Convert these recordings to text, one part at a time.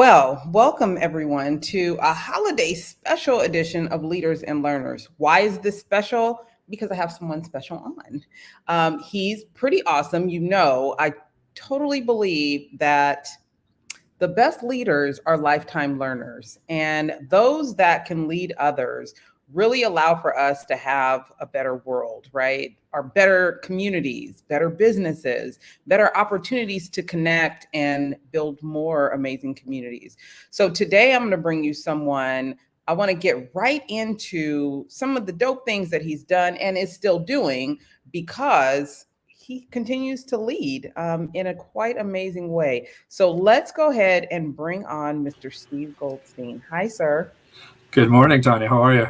Well, welcome everyone to a holiday special edition of Leaders and Learners. Why is this special? Because I have someone special on. He's pretty awesome. I totally believe that the best leaders are lifetime learners, and those that can lead others really allow for us to have a better world, right? Our better communities, better businesses, better opportunities to connect and build more amazing communities. So today I'm going to bring you someone. I want to get right into some of the dope things that he's done and is still doing because he continues to lead in a quite amazing way. So let's go ahead and bring on Mr. Steve Goldstein. Hi, sir. Good morning, Tonya. How are you?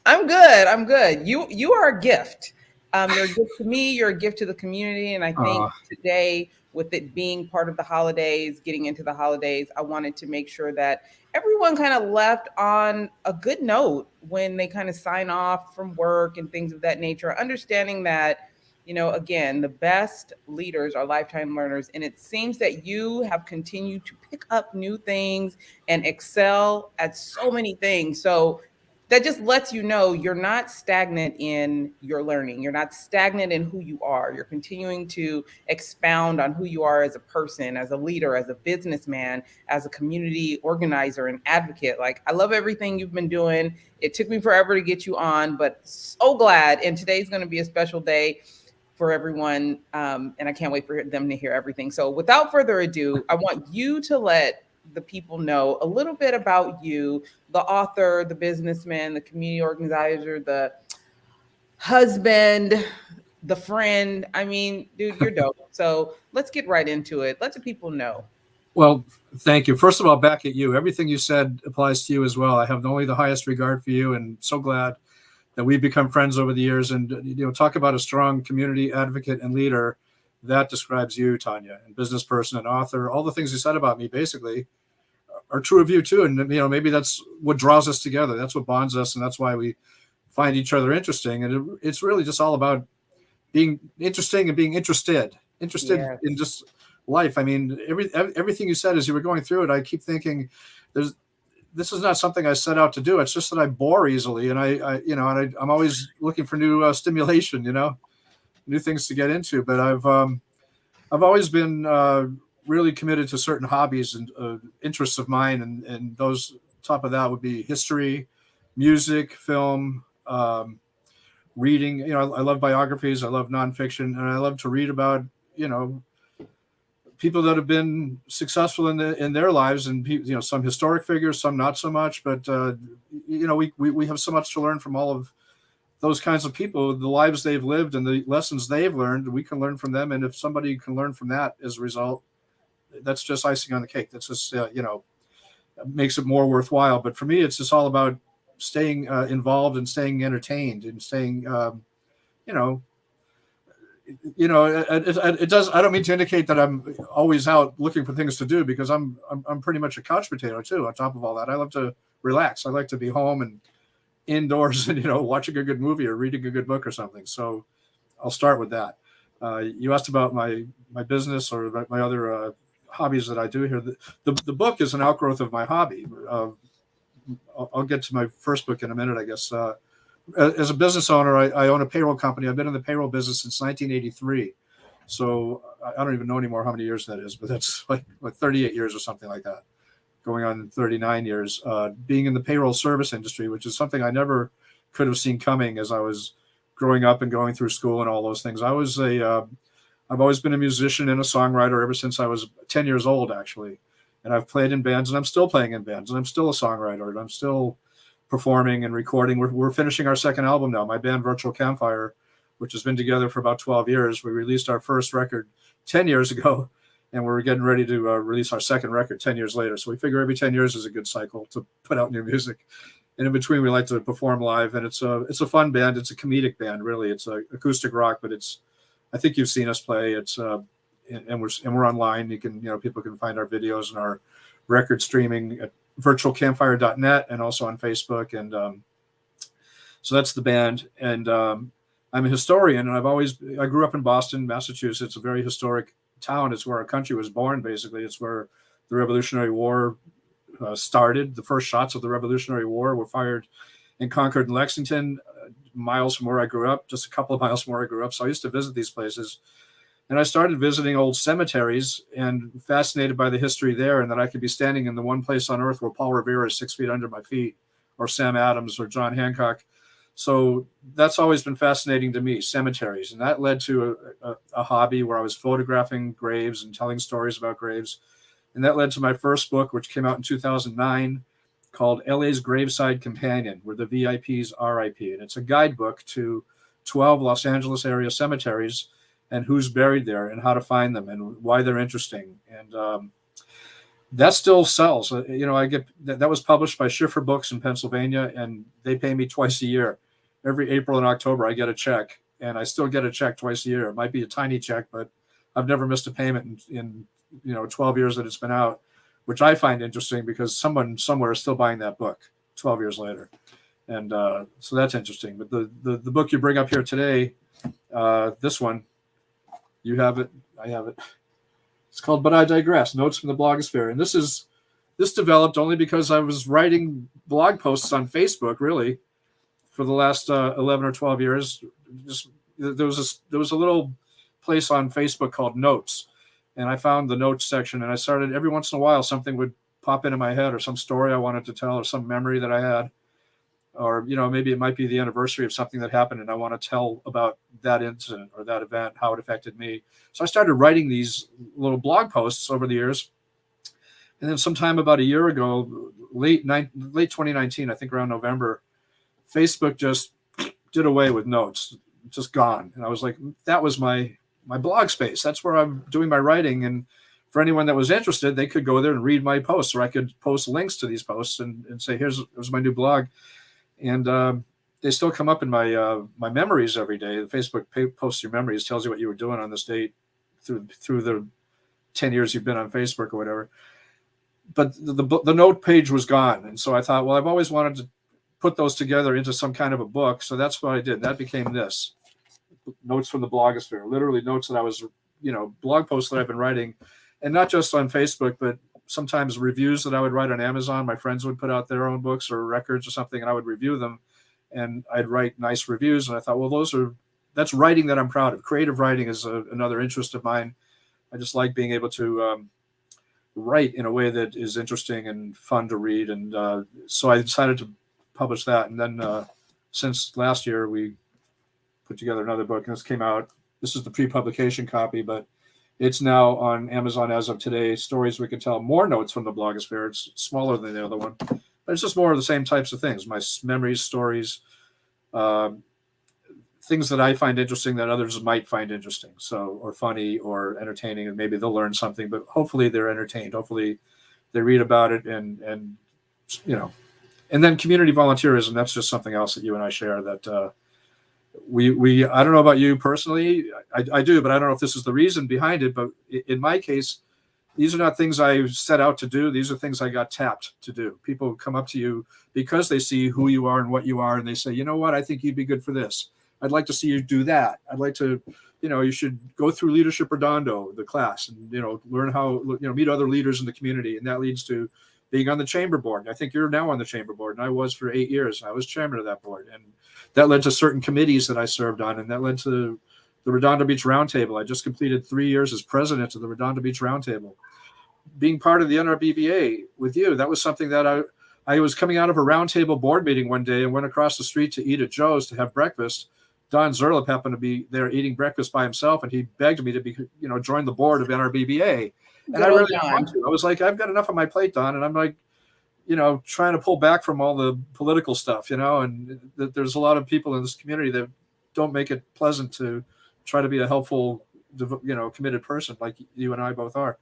I'm good. I'm good. You are a gift. You're a gift to me. You're a gift to the community. And I think Uh, today, with it being part of the holidays, getting into the holidays, I wanted to make sure that everyone kind of left on a good note when they kind of sign off from work and things of that nature, understanding that, again, the best leaders are lifetime learners. And it seems that you have continued to pick up new things and excel at so many things. So that just lets you know you're not stagnant in your learning. You're not stagnant in who you are. You're continuing to expound on who you are as a person, as a leader, as a businessman, as a community organizer and advocate. Like, I love everything you've been doing. It took me forever to get you on, but so glad. And today's going to be a special day for everyone. And I can't wait for them to hear everything. So without further ado, I want you to let the people know a little bit about you, the author, the businessman, the community organizer, the husband, the friend. I mean, dude, you're dope. So let's get right into it. Let the people know. well, thank you. First of all, back at you. Everything you said applies to you as well. I have only the highest regard for you, and so glad that we've become friends over the years. And talk about a strong community advocate and leader. That describes you, Tonya, and business person and author. All the things you said about me, basically, are true of you too. And maybe that's what draws us together. That's what bonds us, and that's why we find each other interesting. And it's really just all about being interesting and being interested in Yes. just life. I mean, everything you said as you were going through it, I keep thinking, there's this is not something I set out to do. It's just that I bore easily, and I'm always looking for new stimulation, new things to get into. But I've always been really committed to certain hobbies and interests of mine, and those top of that would be history, music, film. Reading. I love biographies. I love nonfiction, and I love to read about you know people that have been successful in their lives, and some historic figures, some not so much. But we have so much to learn from all of those kinds of people, the lives they've lived and the lessons they've learned. We can learn from them, and if somebody can learn from that as a result, that's just icing on the cake. That's just makes it more worthwhile. But for me, it's just all about staying involved and staying entertained and staying you know it does. I don't mean to indicate that I'm always out looking for things to do, because I'm pretty much a couch potato too. On top of all that, I love to relax. I like to be home and indoors and watching a good movie or reading a good book or something. So I'll start with that. You asked about my business or my other hobbies that I do here. The book is an outgrowth of my hobby. I'll get to my first book in a minute, I guess. As a business owner, I own a payroll company. I've been in the payroll business since 1983. So I don't even know anymore how many years that is, but that's like 38 years or something like that, going on 39 years. Being in the payroll service industry, which is something I never could have seen coming as I was growing up and going through school and all those things. I've always been a musician and a songwriter ever since I was 10 years old, actually. And I've played in bands, and I'm still playing in bands, and I'm still a songwriter, and I'm still performing and recording. We're finishing our second album now. My band Virtual Campfire, which has been together for about 12 years. We released our first record 10 years ago, and we're getting ready to release our second record 10 years later. So we figure every 10 years is a good cycle to put out new music. And in between, we like to perform live, and it's a fun band. It's a comedic band, really. It's acoustic rock, but I think you've seen us play. And we're online. You can people can find our videos and our record streaming at virtualcampfire.net and also on Facebook. And so that's the band. And I'm a historian, and I grew up in Boston, Massachusetts, a very historic town. It's where our country was born, basically. It's where the Revolutionary War started. The first shots of the Revolutionary War were fired in Concord and Lexington, miles from where I grew up, just a couple of miles from where I grew up. So I used to visit these places. And I started visiting old cemeteries and fascinated by the history there, and that I could be standing in the one place on earth where Paul Revere is 6 feet under my feet, or Sam Adams, or John Hancock. So that's always been fascinating to me, cemeteries. And that led to a hobby where I was photographing graves and telling stories about graves. And that led to my first book, which came out in 2009, called LA's Graveside Companion, where the VIPs RIP. And it's a guidebook to 12 Los Angeles area cemeteries and who's buried there and how to find them and why they're interesting. And that still sells. I get that was published by Schiffer Books in Pennsylvania, and they pay me twice a year. Every April and October, I get a check, and I still get a check twice a year. It might be a tiny check, but I've never missed a payment in 12 years that it's been out, which I find interesting because someone somewhere is still buying that book 12 years later. And so that's interesting. But the book you bring up here today, this one, you have it, I have it. It's called But I Digress, Notes from the Blogosphere. And this developed only because I was writing blog posts on Facebook, really, for the last 11 or 12 years. There was a little place on Facebook called Notes, and I found the notes section, and I started, every once in a while, something would pop into my head, or some story I wanted to tell, or some memory that I had, or maybe it might be the anniversary of something that happened, and I want to tell about that incident or that event, how it affected me. So I started writing these little blog posts over the years, and then sometime about a year ago, late 2019, I think around November, Facebook just did away with notes, just gone. And I was like, that was my blog space. That's where I'm doing my writing. And for anyone that was interested, they could go there and read my posts, or I could post links to these posts and say, here's my new blog. And they still come up in my memories every day. The Facebook posts your memories, tells you what you were doing on this date through the 10 years you've been on Facebook or whatever. But the note page was gone. And so I thought, well, I've always wanted to put those together into some kind of a book. So that's what I did. That became this, Notes from the Blogosphere, literally notes that I was, blog posts that I've been writing, and not just on Facebook, but sometimes reviews that I would write on Amazon. My friends would put out their own books or records or something, and I would review them, and I'd write nice reviews. And I thought, well, that's writing that I'm proud of. Creative writing is another interest of mine. I just like being able to write in a way that is interesting and fun to read. And so I decided to publish that. And then since last year, we put together another book, and this came out. This is the pre-publication copy, but it's now on Amazon as of today. Stories We Can Tell, more notes from the Blogosphere. It's smaller than the other one, but it's just more of the same types of things. My memories, stories, things that I find interesting that others might find interesting. So, or funny or entertaining, and maybe they'll learn something, but hopefully they're entertained. Hopefully they read about it and then community volunteerism. That's just something else that you and I share that, we I don't know about you personally. I do, but I don't know if this is the reason behind it. But in my case, these are not things I set out to do. These are things I got tapped to do. People come up to you because they see who you are and what you are, and they say, you know what, I think you'd be good for this. I'd like to see you do that. I'd like to, you should go through Leadership Redondo, the class, and, learn how, meet other leaders in the community. And that leads to being on the chamber board. And I think you're now on the chamber board, and I was for 8 years. I was chairman of that board. And that led to certain committees that I served on, and that led to the Redondo Beach Roundtable. I just completed 3 years as president of the Redondo Beach Roundtable. Being part of the NRBBA with you, that was something that I was coming out of a roundtable board meeting one day and went across the street to eat at Joe's to have breakfast. Don Zerlip happened to be there eating breakfast by himself, and he begged me to be, join the board of NRBBA. And I really didn't want to. I was like, I've got enough on my plate, Don, and I'm like, trying to pull back from all the political stuff, and there's a lot of people in this community that don't make it pleasant to try to be a helpful, committed person like you and I both are.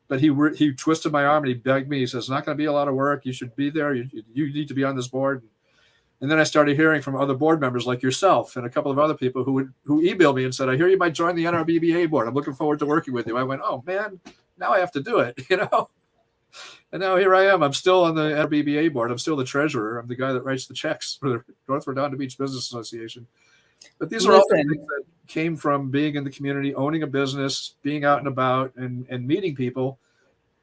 But he twisted my arm and he begged me. He says, it's not going to be a lot of work. You should be there. You need to be on this board. And then I started hearing from other board members like yourself and a couple of other people who emailed me and said, I hear you might join the NRBBA board. I'm looking forward to working with you. I went, oh man, now I have to do it, And now here I am. I'm still on the NRBBA board. I'm still the treasurer. I'm the guy that writes the checks for the North Redondo Beach Business Association. But these are all things that came from being in the community, owning a business, being out and about and meeting people.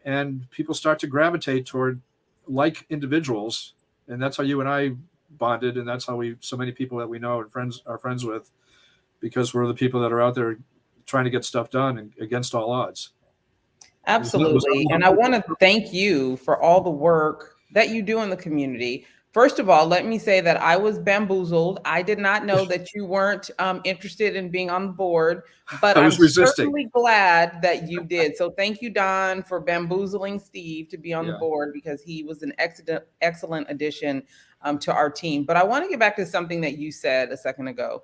And people start to gravitate toward like individuals, and that's how you and I bonded, and that's how so many people that we know and are friends with, because we're the people that are out there trying to get stuff done and against all odds. Was Absolutely. that And I want to thank you for all the work that you do in the community. First of all, let me say that I was bamboozled. I did not know that you weren't interested in being on the board, but I I'm was resisting. certainly glad that you did. So thank you, Don, for bamboozling Steve to be on the Yeah. board, because he was an excellent addition to our team. But I want to get back to something that you said a second ago.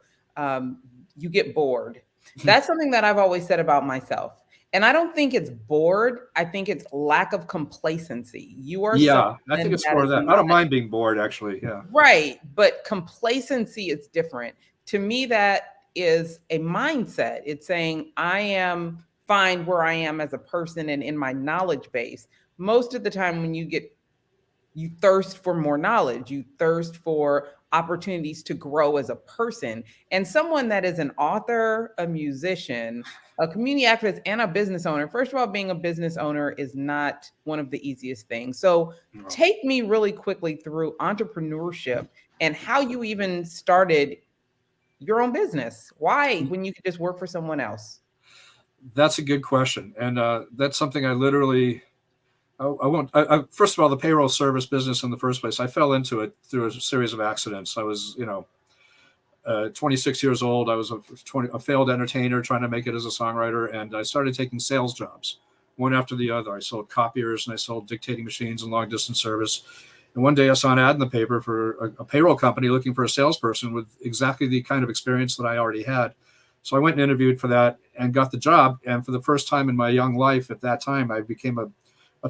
You get bored. That's something that I've always said about myself. And I don't think it's bored. I think it's lack of complacency. You are Yeah, I think someone it's that more is of that. I not don't mind being bored, actually. Yeah. right, but complacency is different. To me, that is a mindset. It's saying, I am fine where I am as a person and in my knowledge base. Most of the time, when you thirst for more knowledge, you thirst for opportunities to grow as a person. And someone that is an author, a musician, a community activist, and a business owner, first of all, being a business owner is not one of the easiest things. So No. take me really quickly through entrepreneurship and how you even started your own business. Why, when you could just work for someone else? That's a good question, and that's something I literally. I won't. First of all, the payroll service business in the first place, I fell into it through a series of accidents. I was, 26 years old. I was a failed entertainer trying to make it as a songwriter, and I started taking sales jobs, one after the other. I sold copiers and I sold dictating machines and long distance service. And one day I saw an ad in the paper for a payroll company looking for a salesperson with exactly the kind of experience that I already had. So I went and interviewed for that and got the job. And for the first time in my young life at that time, I became a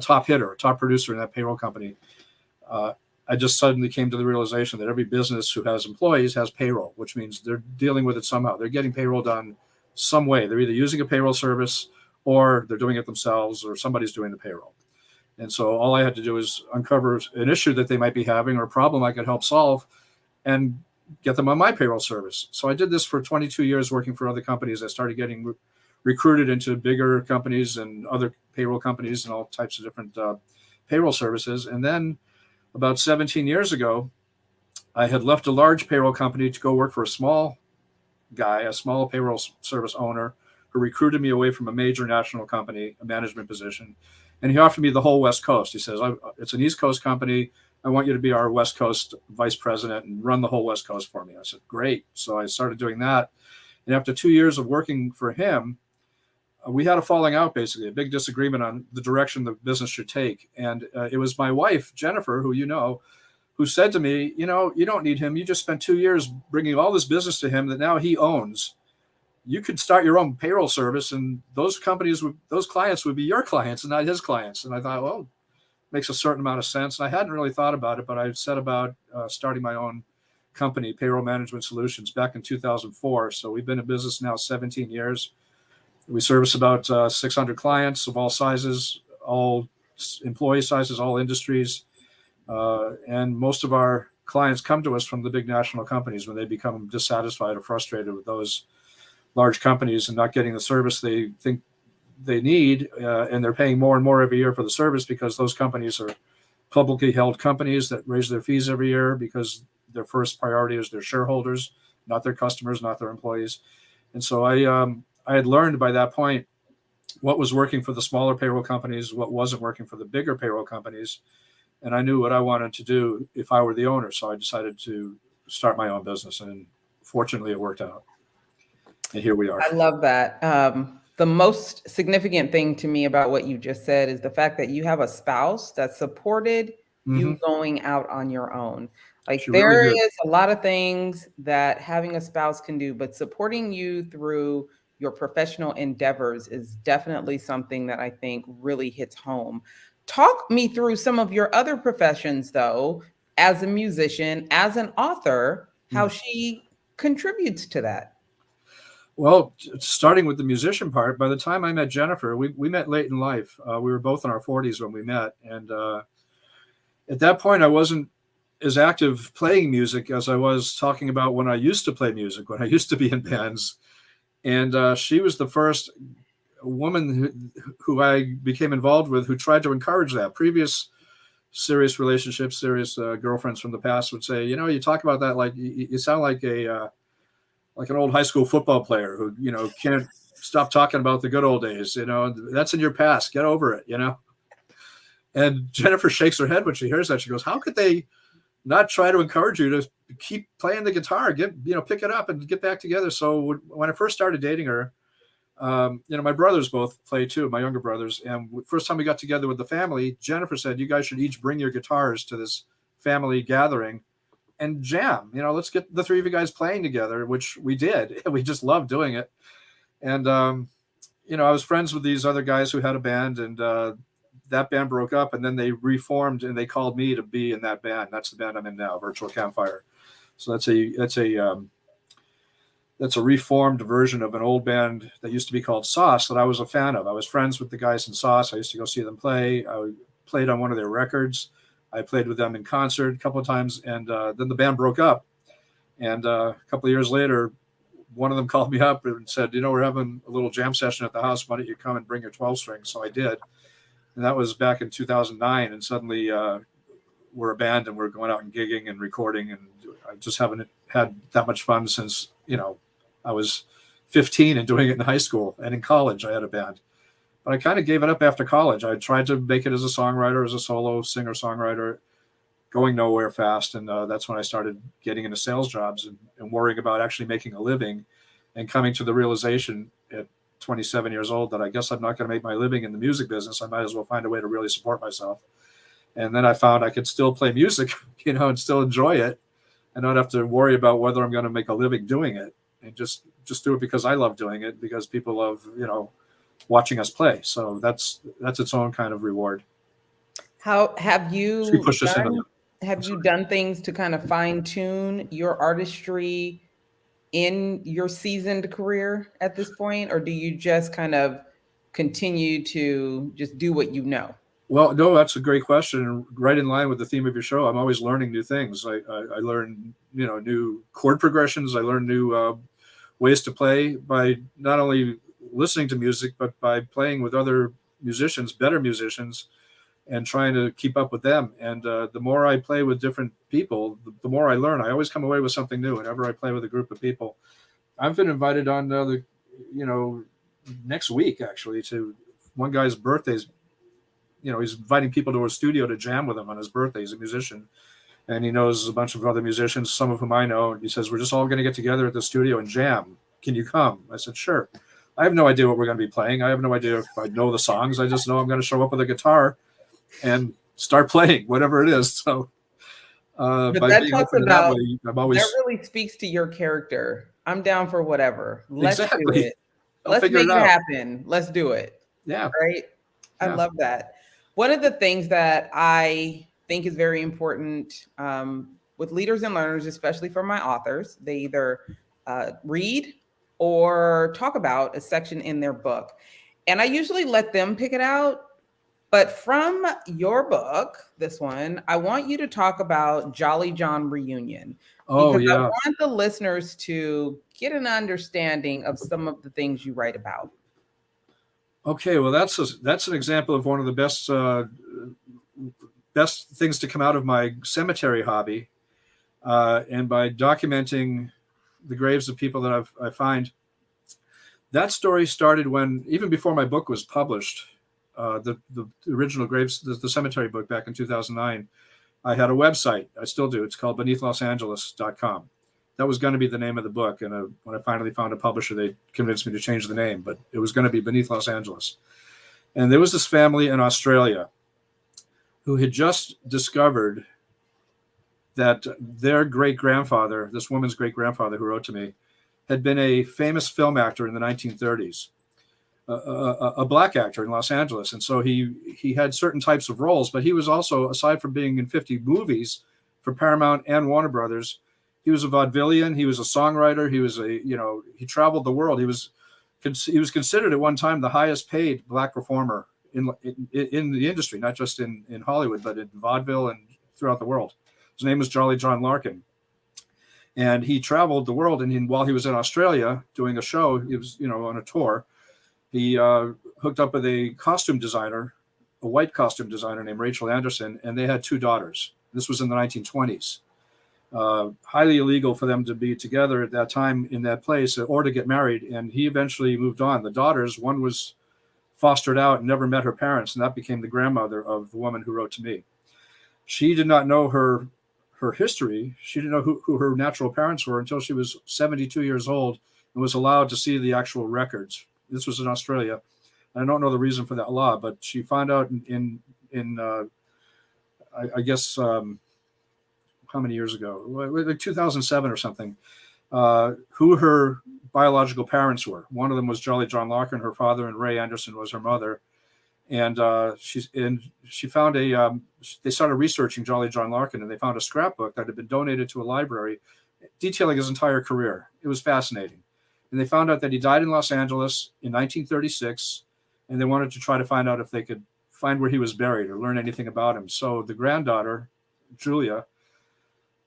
top hitter, a top producer in that payroll company. I just suddenly came to the realization that every business who has employees has payroll, which means they're dealing with it somehow. They're getting payroll done some way. They're either using a payroll service or they're doing it themselves, or somebody's doing the payroll. And so all I had to do is uncover an issue that they might be having or a problem I could help solve and get them on my payroll service. So I did this for 22 years working for other companies. I started getting recruited into bigger companies and other payroll companies and all types of different payroll services. And then about 17 years ago, I had left a large payroll company to go work for a small guy, a small payroll service owner, who recruited me away from a major national company, a management position. And he offered me the whole West Coast. He says, it's an East Coast company. I want you to be our West Coast vice president and run the whole West Coast for me. I said, great. So I started doing that. And after 2 years of working for him, we had a falling out, basically, a big disagreement on the direction the business should take. And it was my wife, Jennifer, who who said to me, you don't need him. You just spent 2 years bringing all this business to him that now he owns. You could start your own payroll service, and those clients would be your clients and not his clients. And I thought, well, makes a certain amount of sense. And I hadn't really thought about it, but I set about starting my own company, Payroll Management Solutions, back in 2004. So we've been in business now 17 years. We service about 600 clients of all sizes, all employee sizes, all industries. And most of our clients come to us from the big national companies when they become dissatisfied or frustrated with those large companies and not getting the service they think they need. And they're paying more and more every year for the service because those companies are publicly held companies that raise their fees every year because their first priority is their shareholders, not their customers, not their employees. And so I had learned by that point what was working for the smaller payroll companies, what wasn't working for the bigger payroll companies. And I knew what I wanted to do if I were the owner. So I decided to start my own business. And fortunately, it worked out. And here we are. I love that. The most significant thing to me about what you just said is the fact that you have a spouse that supported you going out on your own. Like, She really there did. is a lot of things that having a spouse can do, but supporting you through your professional endeavors is definitely something that I think really hits home. Talk me through some of your other professions, though, as a musician, as an author, how she contributes to that. Well, starting with the musician part, by the time I met Jennifer, we met late in life. We were both in our 40s when we met. And at that point, I wasn't as active playing music as I was talking about when I used to play music, when I used to be in bands. And she was the first woman who I became involved with who tried to encourage that. Previous serious relationships, serious girlfriends from the past would say, you talk about that like you sound like like an old high school football player who can't stop talking about the good old days. That's in your past. Get over it. And Jennifer shakes her head when she hears that. She goes, how could they not try to encourage you to keep playing the guitar, pick it up and get back together? So when I first started dating her, my brothers both play too, my younger brothers. And first time we got together with the family, Jennifer said, you guys should each bring your guitars to this family gathering and jam. Let's get the three of you guys playing together, which we did. We just loved doing it. And, I was friends with these other guys who had a band, and that band broke up, and then they reformed, and they called me to be in that band. That's the band I'm in now, Virtual Campfire. So that's a reformed version of an old band that used to be called Sauce that I was a fan of. I was friends with the guys in Sauce. I used to go see them play. I played on one of their records. I played with them in concert a couple of times, and then the band broke up. And a couple of years later, one of them called me up and said, we're having a little jam session at the house. Why don't you come and bring your 12 string? So I did. And that was back in 2009. And suddenly we're a band and we're going out and gigging and recording. And I just haven't had that much fun since, I was 15 and doing it in high school, and in college I had a band. But I kind of gave it up after college. I tried to make it as a songwriter, as a solo singer-songwriter, going nowhere fast. And that's when I started getting into sales jobs and worrying about actually making a living, and coming to the realization at 27 years old that I guess I'm not going to make my living in the music business. I might as well find a way to really support myself. And then I found I could still play music, and still enjoy it, and not have to worry about whether I'm going to make a living doing it, and just do it because I love doing it, because people love, watching us play. So that's its own kind of reward. How have you She pushed us into have you done things to kind of fine tune your artistry in your seasoned career at this point? Or do you just kind of continue to just do what you know? Well, no, that's a great question. Right in line with the theme of your show, I'm always learning new things. I learn, new chord progressions. I learn new ways to play by not only listening to music, but by playing with other musicians, better musicians, and trying to keep up with them. And the more I play with different people, the more I learn. I always come away with something new whenever I play with a group of people. I've been invited on next week, actually, to one guy's birthdays. He's inviting people to a studio to jam with him on his birthday. He's a musician, and he knows a bunch of other musicians, some of whom I know. And he says, we're just all going to get together at the studio and jam. Can you come? I said, sure. I have no idea what we're going to be playing. I have no idea if I know the songs. I just know I'm going to show up with a guitar and start playing whatever it is. So But by that being talks open about that way, I'm always that really speaks to your character. I'm down for whatever. Let's do exactly. it. I'll Let's figure make it it out. happen. Let's do it. Yeah. Right? I Yeah. love that. One of the things that I think is very important with leaders and learners, especially for my authors, they either read or talk about a section in their book. And I usually let them pick it out. But from your book, this one, I want you to talk about Jolly John Reunion, Oh, because I yeah. want the listeners to get an understanding of some of the things you write about. Okay, well, that's an example of one of the best things to come out of my cemetery hobby, and by documenting the graves of people that I find. That story started when, even before my book was published, the original graves, the cemetery book back in 2009. I had a website. I still do. It's called beneathlosangeles.com. That was going to be the name of the book. And when I finally found a publisher, they convinced me to change the name, but it was going to be Beneath Los Angeles. And there was this family in Australia who had just discovered that their great-grandfather, this woman's great-grandfather who wrote to me, had been a famous film actor in the 1930s, a black actor in Los Angeles. And so he had certain types of roles, but he was also, aside from being in 50 movies for Paramount and Warner Brothers, he was a vaudevillian. He was a songwriter. He traveled the world. He was considered at one time the highest paid black performer in the industry, not just in Hollywood, but in vaudeville and throughout the world. His name was Jolly John Larkin. And he traveled the world. And while he was in Australia doing a show, he was, on a tour, he hooked up with a costume designer a white costume designer named Rachel Anderson, and they had 2 daughters. This was in the 1920s. Highly illegal for them to be together at that time in that place or to get married. And he eventually moved on. The daughters, one was fostered out and never met her parents, and that became the grandmother of the woman who wrote to me. She did not know her history. She didn't know who her natural parents were until she was 72 years old and was allowed to see the actual records. This was in Australia. I don't know the reason for that law, but she found out I guess, how many years ago, like 2007 or something, who her biological parents were. One of them was Jolly John Larkin, her father, and Ray Anderson was her mother. And she found they started researching Jolly John Larkin, and they found a scrapbook that had been donated to a library detailing his entire career. It was fascinating. And they found out that he died in Los Angeles in 1936, and they wanted to try to find out if they could find where he was buried or learn anything about him. So the granddaughter, Julia,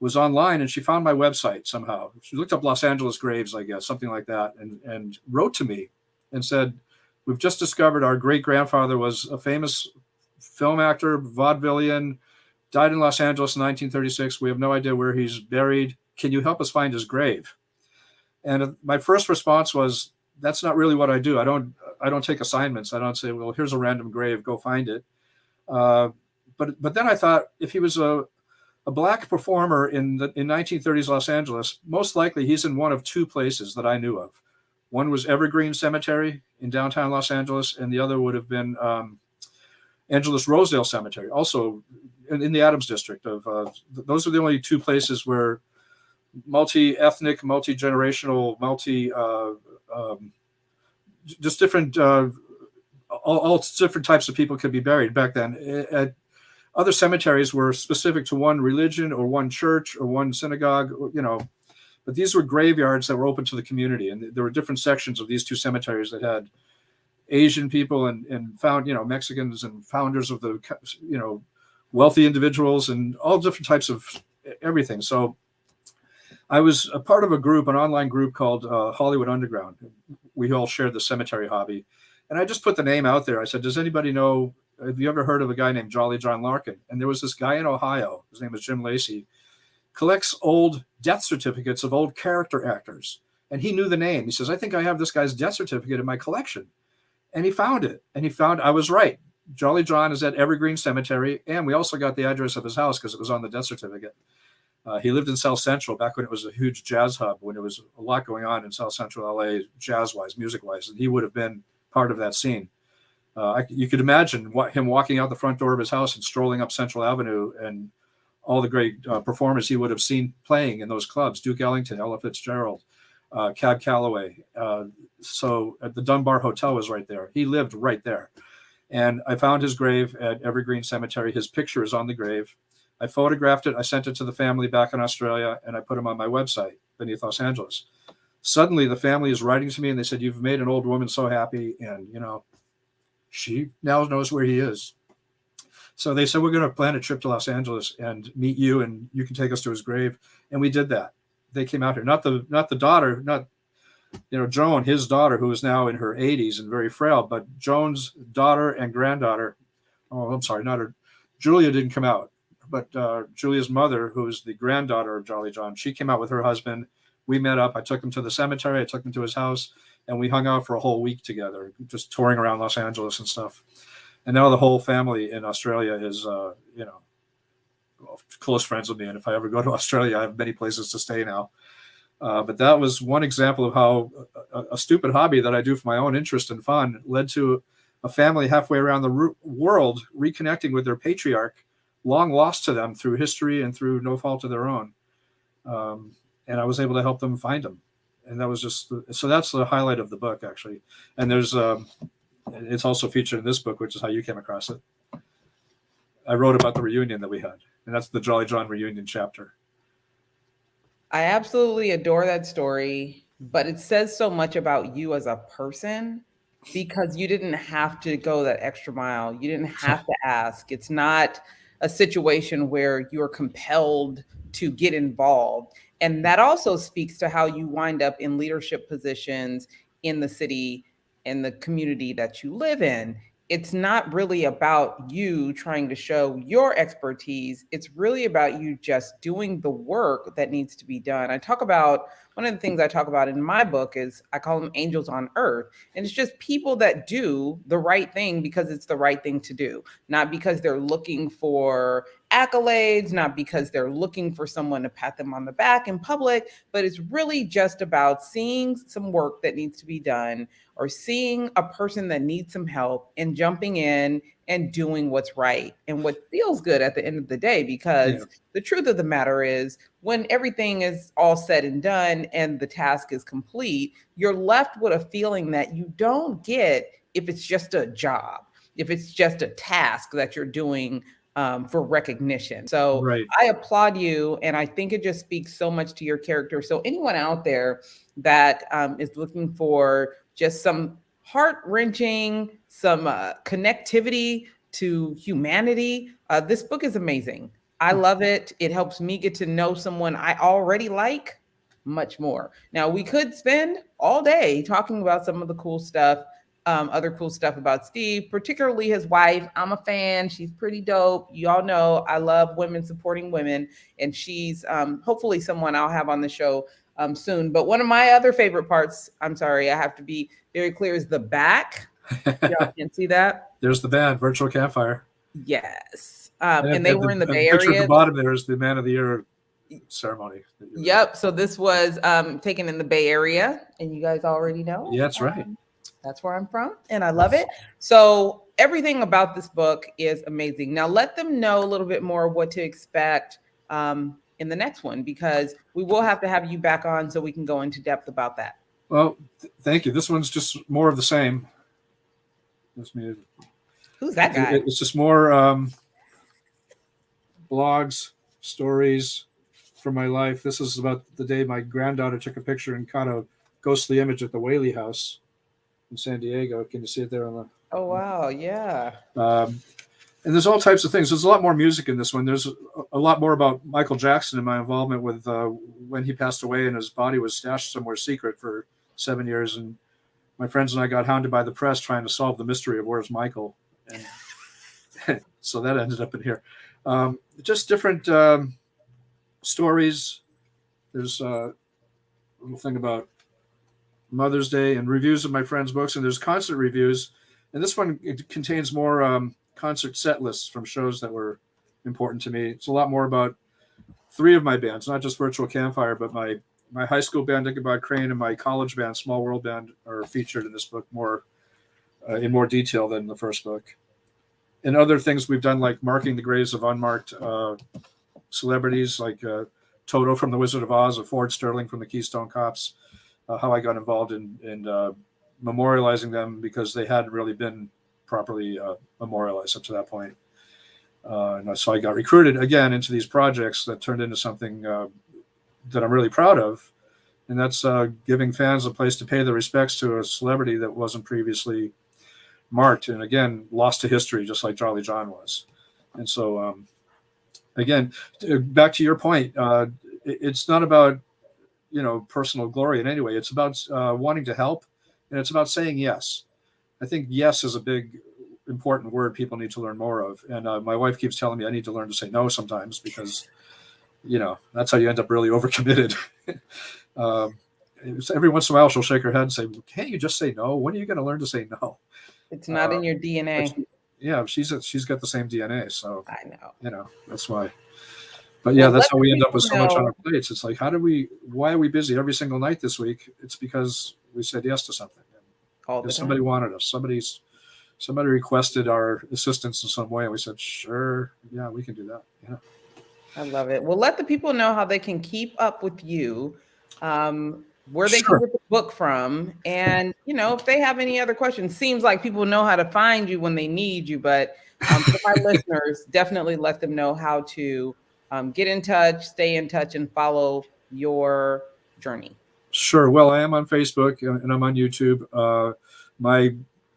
was online, and she found my website somehow. She looked up Los Angeles graves, I guess, something like that, and wrote to me and said, "We've just discovered our great-grandfather was a famous film actor, vaudevillian, died in Los Angeles in 1936. We have no idea where he's buried. Can you help us find his grave?" And my first response was, "That's not really what I do. I don't take assignments. I don't say, well, here's a random grave, go find it." But then I thought, if he was a black performer in 1930s Los Angeles, most likely he's in one of 2 places that I knew of. One was Evergreen Cemetery in downtown Los Angeles, and the other would have been Angeles Rosedale Cemetery, also in the Adams District. Those are the only 2 places where multi-ethnic, multi-generational, just different, all different types of people could be buried back then. Other cemeteries were specific to one religion or one church or one synagogue, but these were graveyards that were open to the community. And there were different sections of these 2 cemeteries that had Asian people and found, Mexicans and founders of the, wealthy individuals and all different types of everything. So I was a part of a group, an online group called Hollywood Underground. We all shared the cemetery hobby. And I just put the name out there. I said, does anybody know, have you ever heard of a guy named Jolly John Larkin? And there was this guy in Ohio, his name was Jim Lacey, collects old death certificates of old character actors. And he knew the name. He says, I think I have this guy's death certificate in my collection. And he found it. And he found I was right. Jolly John is at Evergreen Cemetery. And we also got the address of his house because it was on the death certificate. He lived in South Central back when it was a huge jazz hub, when there was a lot going on in South Central LA, jazz-wise, music-wise. And he would have been part of that scene. You could imagine him walking out the front door of his house and strolling up Central Avenue and all the great performers he would have seen playing in those clubs: Duke Ellington, Ella Fitzgerald, Cab Calloway. So the Dunbar Hotel was right there. He lived right there. And I found his grave at Evergreen Cemetery. His picture is on the grave. I photographed it. I sent it to the family back in Australia, and I put him on my website, Beneath Los Angeles. Suddenly, the family is writing to me, and they said, "You've made an old woman so happy." And, she now knows where he is. So they said, "We're going to plan a trip to Los Angeles and meet you, and you can take us to his grave." And we did that. They came out here, not the daughter, not, Joan, his daughter, who is now in her 80s and very frail, but Joan's daughter and granddaughter. Oh, I'm sorry, not her. Julia didn't come out, but Julia's mother, who is the granddaughter of Jolly John, she came out with her husband. We met up. I took him to the cemetery. I took him to his house, and we hung out for a whole week together, just touring around Los Angeles and stuff. And now the whole family in Australia is, close friends with me. And if I ever go to Australia, I have many places to stay now. But that was one example of how a stupid hobby that I do for my own interest and fun led to a family halfway around the world reconnecting with their patriarch, long lost to them through history and through no fault of their own. And I was able to help them find him. And that was so that's the highlight of the book, actually. And it's also featured in this book, which is how you came across it. I wrote about the reunion that we had, and that's the Jolly John reunion chapter. I absolutely adore that story, but it says so much about you as a person because you didn't have to go that extra mile. You didn't have to ask. It's not a situation where you're compelled to get involved. And that also speaks to how you wind up in leadership positions in the city and the community that you live in. it's not really about you trying to show your expertise. It's really about you just doing the work that needs to be done. I talk about one of the things I talk about in my book is I call them angels on earth. And it's just people that do the right thing because it's the right thing to do, not because they're looking for accolades, not because they're looking for someone to pat them on the back in public, but it's really just about seeing some work that needs to be done or seeing a person that needs some help and jumping in and doing what's right and what feels good at the end of the day. Because the truth of the matter is, when everything is all said and done and the task is complete, you're left with a feeling that you don't get if it's just a job, if it's just a task that you're doing for recognition. So Right. I applaud you, and I think it just speaks so much to your character. So anyone out there that is looking for just some heart wrenching, some connectivity to humanity, this book is amazing. I love it. It helps me get to know someone I already like much more. Now, we could spend all day talking about some of the cool stuff, other cool stuff about Steve, particularly his wife. I'm a fan. She's pretty dope. You all know I love women supporting women, and she's hopefully someone I'll have on the show soon. But one of my other favorite parts, I'm sorry, I have to be very clear, is the back. Y'all can see that. There's the band, Virtual Campfire. Yes. And they were in the Bay picture Area. at the bottom there is the Man of the Year ceremony. Yep. So this was taken in the Bay Area, and you guys already know. Yeah, that's right. That's where I'm from, and I love it. So everything about this book is amazing. Now let them know a little bit more what to expect in the next one, because we will have to have you back on so we can go into depth about that. Well, thank you. This one's just more of the same. Who's that guy? It's just more blogs, stories from my life. This is about the day my granddaughter took a picture and caught a ghostly image at the Whaley House in San Diego. Can you see it there on the? Oh wow, yeah. And there's all types of things. There's a lot more music in this one. There's a lot more about Michael Jackson and my involvement with when he passed away and his body was stashed somewhere secret for 7 years. And my friends and I got hounded by the press trying to solve the mystery of where's Michael. And so that ended up in here. Just different stories. There's a little thing about Mother's Day and reviews of my friends' books. And there's concert reviews. And this one, it contains more concert set lists from shows that were important to me. It's a lot more about 3 of my bands, not just Virtual Campfire, but my high school band, Ichabod Crane, and my college band, Small World Band, are featured in this book more in more detail than the first book. And other things we've done, like marking the graves of unmarked celebrities, like Toto from The Wizard of Oz, or Ford Sterling from the Keystone Cops, how I got involved in memorializing them because they hadn't really been properly memorialized up to that point. And so I got recruited again into these projects that turned into something that I'm really proud of. And that's giving fans a place to pay their respects to a celebrity that wasn't previously marked. And again, lost to history, just like Charlie John was. And so, again, back to your point, it's not about, personal glory in any way. It's about wanting to help. And it's about saying yes. I think yes is a big, important word people need to learn more of. And my wife keeps telling me I need to learn to say no sometimes because, that's how you end up really overcommitted. Every once in a while, she'll shake her head and say, can't you just say no? When are you going to learn to say no? It's not in your DNA. She's got the same DNA. So I know. That's why. But yeah, that's how we end up with so much on our plates. It's like, why are we busy every single night this week? It's because we said yes to something. If somebody wanted us, somebody requested our assistance in some way, and we said, sure, yeah, we can do that. Yeah. I love it. Well, let the people know how they can keep up with you, where they can get the book from. And, if they have any other questions, seems like people know how to find you when they need you. But for my listeners, definitely let them know how to get in touch, stay in touch, and follow your journey. Sure. Well, I am on Facebook and I'm on YouTube. My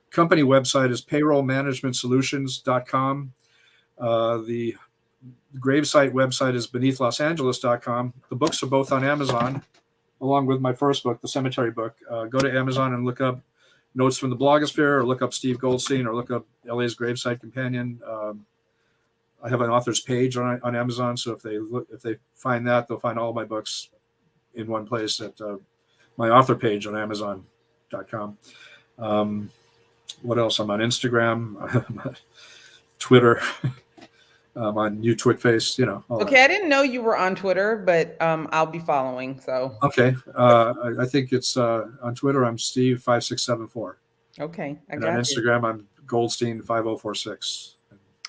company website is payrollmanagementsolutions.com. The gravesite website is beneathlosangeles.com. The books are both on Amazon, along with my first book, the cemetery book. Go to Amazon and look up notes from the blogosphere, or look up Steve Goldstein, or look up LA's Gravesite Companion. I have an author's page on Amazon, so if they find that, they'll find all my books in one place at my author page on Amazon.com. What else? I'm on Instagram, Twitter, on TwitFace. Okay, that. I didn't know you were on Twitter, but I'll be following. So okay, I think it's on Twitter. I'm Steve5674. Okay, and on Instagram, I'm Goldstein5046.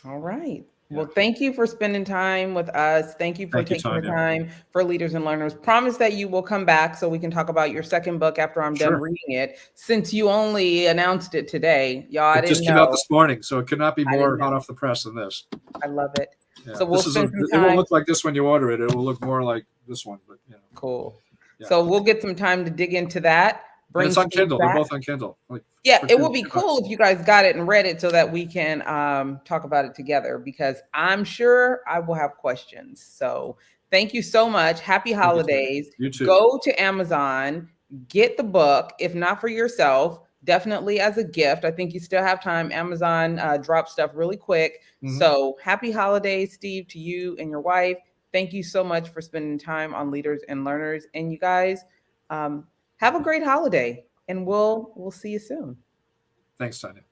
All right. Yeah. Well, thank you for spending time with us. Thank you for taking the time for Leaders and Learners. Promise that you will come back so we can talk about your second book after I'm done reading it, since you only announced it today. Y'all, it just came out this morning, so it could not be more hot off the press than this. I love it. Yeah. So we'll spend some time. It won't look like this when you order it. It will look more like this one. But Cool. Yeah. So we'll get some time to dig into that. It's on Kindle. They're both on Kindle. Yeah, it would be cool if you guys got it and read it so that we can talk about it together, because I'm sure I will have questions. So thank you so much. Happy holidays. You too. Go to Amazon, get the book, if not for yourself, definitely as a gift. I think you still have time. Amazon drops stuff really quick. Mm-hmm. So happy holidays, Steve, to you and your wife. Thank you so much for spending time on Leaders and Learners. And you guys, have a great holiday, and we'll see you soon. Thanks, Tonya.